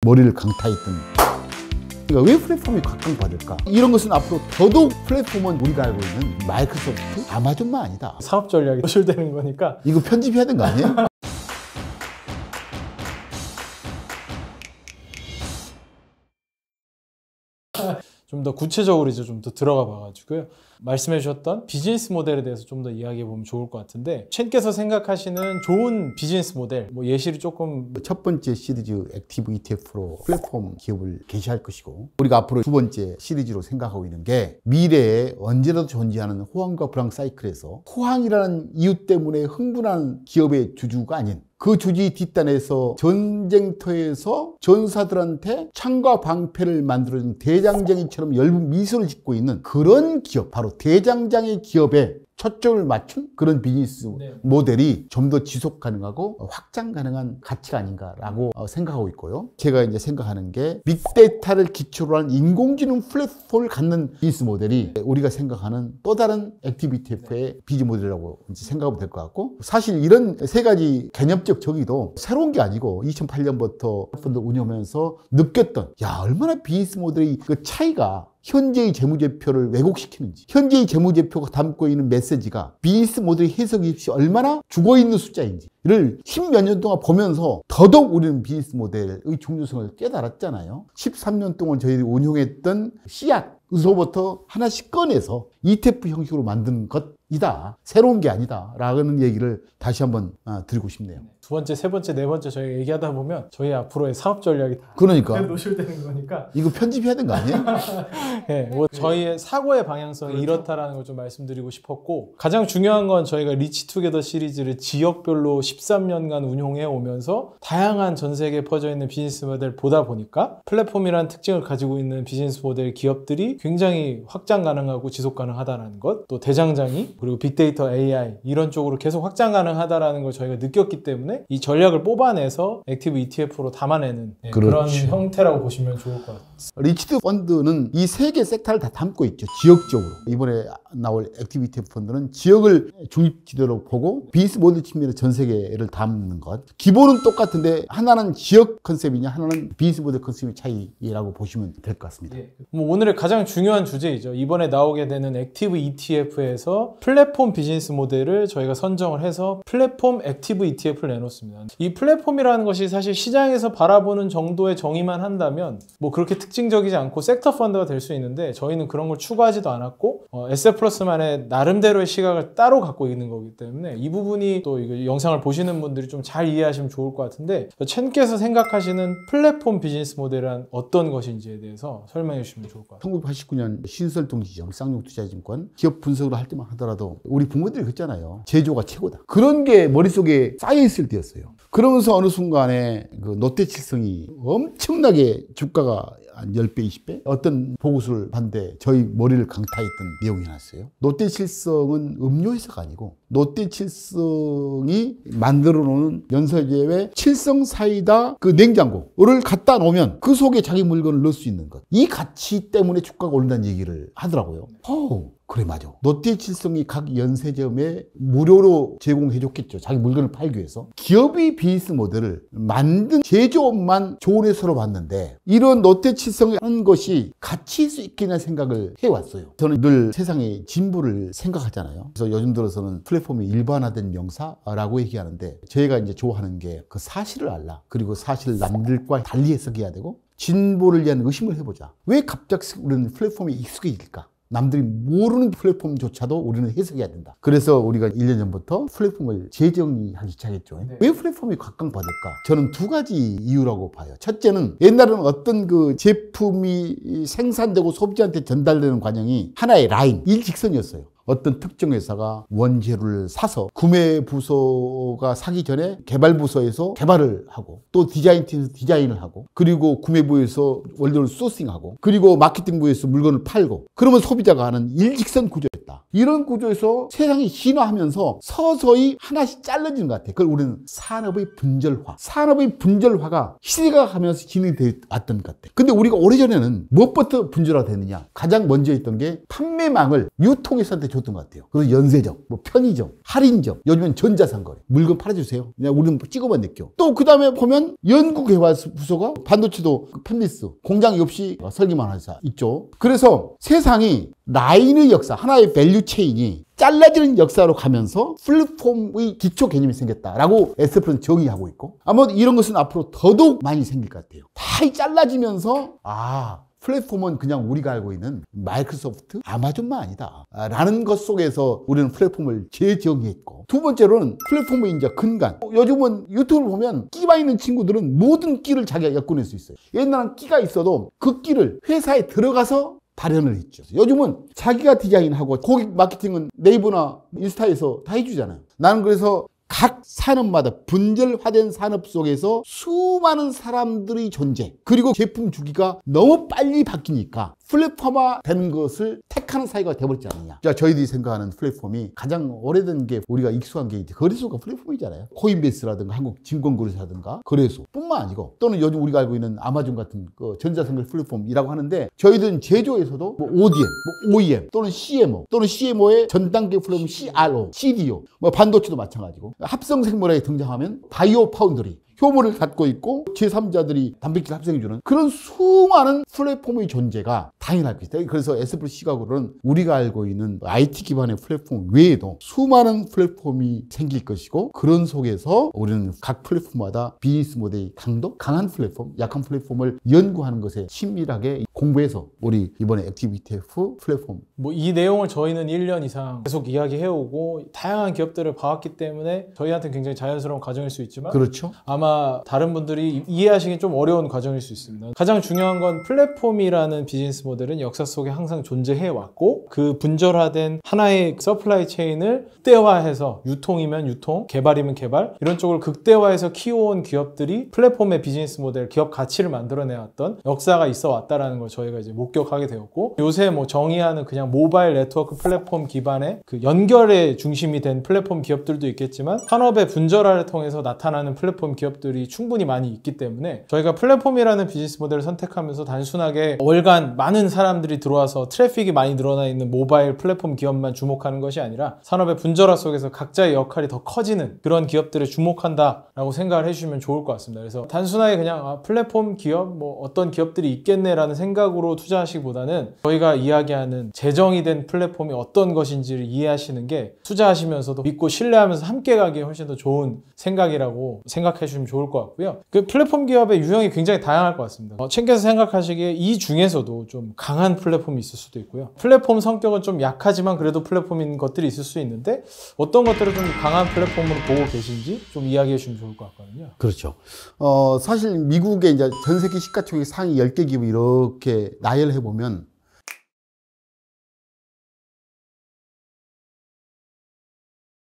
머리를 강타했던, 그러니까 왜 플랫폼이 각광받을까? 이런 것은 앞으로 더더욱 플랫폼은 우리가 알고 있는 마이크로소프트, 아마존만 아니다. 사업 전략이 노출되는 거니까 이거 편집해야 되는 거 아니에요? 좀 더 구체적으로 이제 좀 더 들어가 봐가지고요. 말씀해 주셨던 비즈니스 모델에 대해서 좀 더 이야기해 보면 좋을 것 같은데, 첸께서 생각하시는 좋은 비즈니스 모델, 뭐 예시를 조금. 첫 번째 시리즈 액티브 ETF로 플랫폼 기업을 개시할 것이고, 우리가 앞으로 두 번째 시리즈로 생각하고 있는 게 미래에 언제라도 존재하는 호황과 불황 사이클에서 호황이라는 이유 때문에 흥분한 기업의 주주가 아닌, 그 주지 뒷단에서 전쟁터에서 전사들한테 창과 방패를 만들어준 대장장이처럼 엷은 미소를 짓고 있는 그런 기업, 바로 대장장이 기업에 초점을 맞춘 그런 비즈니스 모델이 좀 더 지속 가능하고 확장 가능한 가치가 아닌가라고 생각하고 있고요. 제가 이제 생각하는 게 빅데이터를 기초로 한 인공지능 플랫폼을 갖는 비즈니스 모델이 우리가 생각하는 또 다른 액티브 ETF의 비즈니스 모델이라고 이제 생각하면 될 것 같고, 사실 이런 세 가지 개념적 정의도 새로운 게 아니고 2008년부터 펀드 운영하면서 느꼈던, 야, 얼마나 비즈니스 모델의 그 차이가 현재의 재무제표를 왜곡시키는지, 현재의 재무제표가 담고 있는 메시지가 비즈니스 모델의 해석이 없이 얼마나 죽어있는 숫자인지를 10몇 년 동안 보면서 더더욱 우리는 비즈니스 모델의 중요성을 깨달았잖아요. 13년 동안 저희들이 운용했던 씨앗으로부터 하나씩 꺼내서 ETF 형식으로 만드는 것이다, 새로운 게 아니다 라는 얘기를 다시 한번 드리고 싶네요. 두 번째, 세 번째, 네 번째 저희가 얘기하다 보면 저희 앞으로의 사업 전략이 다 그러니까 노출되는 거니까 이거 편집해야 되는 거 아니에요? 네, 뭐 저희의 사고의 방향성이 그렇죠. 이렇다라는 걸 좀 말씀드리고 싶었고, 가장 중요한 건 저희가 리치투게더 시리즈를 지역별로 13년간 운용해 오면서 다양한 전 세계에 퍼져 있는 비즈니스 모델을 보다 보니까 플랫폼이라는 특징을 가지고 있는 비즈니스 모델 기업들이 굉장히 확장 가능하고 지속 가능하다는 것, 또 대장장이, 그리고 빅데이터, AI 이런 쪽으로 계속 확장 가능하다는 걸 저희가 느꼈기 때문에 이 전략을 뽑아내서 액티브 ETF로 담아내는 그런 형태라고 보시면 좋을 것 같습니다. 리치드 펀드는 이 세 개 섹터를 다 담고 있죠. 지역적으로. 이번에 나올 액티브 ETF 펀드는 지역을 중립지대로 보고 비즈니스 모델 측면에 전 세계를 담는 것. 기본은 똑같은데 하나는 지역 컨셉이냐, 하나는 비즈니스 모델 컨셉의 차이라고 보시면 될 것 같습니다. 예. 뭐 오늘의 가장 중요한 주제이죠. 이번에 나오게 되는 액티브 ETF에서 플랫폼 비즈니스 모델을 저희가 선정을 해서 플랫폼 액티브 ETF를 내놓습니다. 이 플랫폼이라는 것이 사실 시장에서 바라보는 정도의 정의만 한다면 뭐 그렇게 특징적이지 않고 섹터 펀드가 될 수 있는데, 저희는 그런 걸 추구하지도 않았고 에셋플러스만의 나름대로의 시각을 따로 갖고 있는 거기 때문에 이 부분이 또 이거 영상을 보시는 분들이 좀 잘 이해하시면 좋을 것 같은데, 첸께서 생각하시는 플랫폼 비즈니스 모델은 어떤 것인지에 대해서 설명해 주시면 좋을 것 같아요. 1989년 신설동지점 쌍용투자증권 기업 분석을 할 때만 하더라도 우리 부모들이 그랬잖아요. 제조가 최고다. 그런 게 머릿속에 쌓여있을 때였어요. 그러면서 어느 순간에 그 롯데칠성이 엄청나게 주가가 한 10배, 20배? 어떤 보고서를 봤는데 저희 머리를 강타했던 내용이 나왔어요. 롯데칠성은 음료회사가 아니고 롯데칠성이 만들어 놓은 연서제의 칠성사이다 그 냉장고를 갖다 놓으면 그 속에 자기 물건을 넣을 수 있는 것. 이 가치 때문에 주가가 오른다는 얘기를 하더라고요. 그래, 맞아. 롯데칠성이 각 연세점에 무료로 제공해줬겠죠. 자기 물건을 팔기 위해서. 기업의 비즈니스 모델을 만든 제조업만 좋은 회사로 봤는데, 이런 롯데칠성이 하는 것이 가치 있을 수 있겠냐 생각을 해왔어요. 저는 늘 세상의 진보를 생각하잖아요. 그래서 요즘 들어서는 플랫폼이 일반화된 명사라고 얘기하는데, 저희가 이제 좋아하는 게 그 사실을 알라. 그리고 사실을 남들과 달리 해석해야 되고, 진보를 위한 의심을 해보자. 왜 갑자기 우리는 플랫폼에 익숙해질까? 남들이 모르는 플랫폼조차도 우리는 해석해야 된다. 그래서 우리가 1년 전부터 플랫폼을 재정의하기 시작했죠. 네. 왜 플랫폼이 각광받을까? 저는 두 가지 이유라고 봐요. 첫째는 옛날에는 어떤 그 제품이 생산되고 소비자한테 전달되는 과정이 하나의 라인, 일직선이었어요. 어떤 특정 회사가 원재료를 사서 구매 부서가 사기 전에 개발 부서에서 개발을 하고, 또 디자인팀에서 디자인을 하고, 그리고 구매부에서 원료를 소싱하고, 그리고 마케팅부에서 물건을 팔고, 그러면 소비자가 하는 일직선 구조였다. 이런 구조에서 세상이 진화하면서 서서히 하나씩 잘라지는 것 같아요. 그걸 우리는 산업의 분절화. 산업의 분절화가 시대가 가면서 진행되어 왔던 것 같아요. 근데 우리가 오래전에는 무엇부터 분절화 됐느냐? 가장 먼저 했던 게 판매망을 유통회사한테 줬던 것 같아요. 그래서 연세점, 뭐 편의점, 할인점, 요즘엔 전자상거래, 물건 팔아주세요. 그냥 우리는 찍어만 느껴. 또 그 다음에 보면 연구개발부서가 반도체도 팹리스 공장이 없이 설계만 하는 회사 있죠. 그래서 세상이 라인의 역사, 하나의 밸류 체인이 잘라지는 역사로 가면서 플랫폼의 기초 개념이 생겼다라고 SF는 정의하고 있고, 아마 이런 것은 앞으로 더더욱 많이 생길 것 같아요. 다 잘라지면서 플랫폼은 그냥 우리가 알고 있는 마이크로소프트, 아마존만 아니다 라는 것 속에서 우리는 플랫폼을 재정의했고, 두 번째로는 플랫폼의 이제 근간. 요즘은 유튜브를 보면 끼가 있는 친구들은 모든 끼를 자기가 엮어낼 수 있어요. 옛날엔 끼가 있어도 그 끼를 회사에 들어가서 발현을 했죠. 요즘은 자기가 디자인하고 고객 마케팅은 네이버나 인스타에서 다 해주잖아요. 나는 그래서 각 산업마다 분절화된 산업 속에서 수많은 사람들의 존재, 그리고 제품 주기가 너무 빨리 바뀌니까 플랫폼화 되는 것을 택하는 사회가 되어버렸지 않느냐. 자, 저희들이 생각하는 플랫폼이 가장 오래된 게, 우리가 익숙한 게 거래소가 플랫폼이잖아요. 코인베이스라든가 한국증권거래소라든가 거래소 뿐만 아니고, 또는 요즘 우리가 알고 있는 아마존 같은 그 전자상거래 플랫폼이라고 하는데, 저희들은 제조에서도 뭐 ODM, 뭐 OEM, 또는 CMO, 또는 CMO의 전 단계 플랫폼 CRO, CDO, 뭐 반도체도 마찬가지고, 합성생물학에 등장하면 바이오 파운드리, 효모를 갖고 있고 제3자들이 단백질 합성해주는 그런 수많은 플랫폼의 존재가 당연할 것이다. 그래서 SFL 시각으로는 우리가 알고 있는 IT 기반의 플랫폼 외에도 수많은 플랫폼이 생길 것이고, 그런 속에서 우리는 각 플랫폼마다 비즈니스 모델이 강도, 강한 플랫폼, 약한 플랫폼을 연구하는 것에 친밀하게 공부해서 우리 이번에 액티비티F 플랫폼, 뭐 이 내용을 저희는 1년 이상 계속 이야기해오고 다양한 기업들을 봐왔기 때문에 저희한테는 굉장히 자연스러운 과정일 수 있지만, 그렇죠. 아마 다른 분들이 이해하시기 좀 어려운 과정일 수 있습니다. 가장 중요한 건 플랫폼이라는 비즈니스 모델은 역사 속에 항상 존재해 왔고, 그 분절화된 하나의 서플라이 체인을 극대화해서, 유통이면 유통, 개발이면 개발, 이런 쪽을 극대화해서 키워온 기업들이 플랫폼의 비즈니스 모델, 기업 가치를 만들어내왔던 역사가 있어 왔다라는 걸 저희가 이제 목격하게 되었고, 요새 뭐 정의하는 그냥 모바일 네트워크 플랫폼 기반의 그 연결의 중심이 된 플랫폼 기업들도 있겠지만, 산업의 분절화를 통해서 나타나는 플랫폼 기업들이 충분히 많이 있기 때문에, 저희가 플랫폼이라는 비즈니스 모델을 선택하면서 단순하게 월간 많은 사람들이 들어와서 트래픽이 많이 늘어나 있는 모바일 플랫폼 기업만 주목하는 것이 아니라, 산업의 분절화 속에서 각자의 역할이 더 커지는 그런 기업들에 주목한다라고 생각을 해주시면 좋을 것 같습니다. 그래서 단순하게 그냥 플랫폼 기업, 뭐 어떤 기업들이 있겠네라는 생각으로 투자하시기보다는, 저희가 이야기하는 재정이 된 플랫폼이 어떤 것인지를 이해하시는 게 투자하시면서도 믿고 신뢰하면서 함께 가기에 훨씬 더 좋은 생각이라고 생각해 주시면 좋을 것 같고요. 그 플랫폼 기업의 유형이 굉장히 다양할 것 같습니다. 챙겨서 생각하시기에 이 중에서도 좀 강한 플랫폼이 있을 수도 있고요. 플랫폼 성격은 좀 약하지만 그래도 플랫폼인 것들이 있을 수 있는데, 어떤 것들을 좀 강한 플랫폼으로 보고 계신지 좀 이야기해 주시면 좋을 것 같거든요. 그렇죠. 사실 미국의 이제 전 세계 시가총액 상위 10개 기업 이렇게 나열해 보면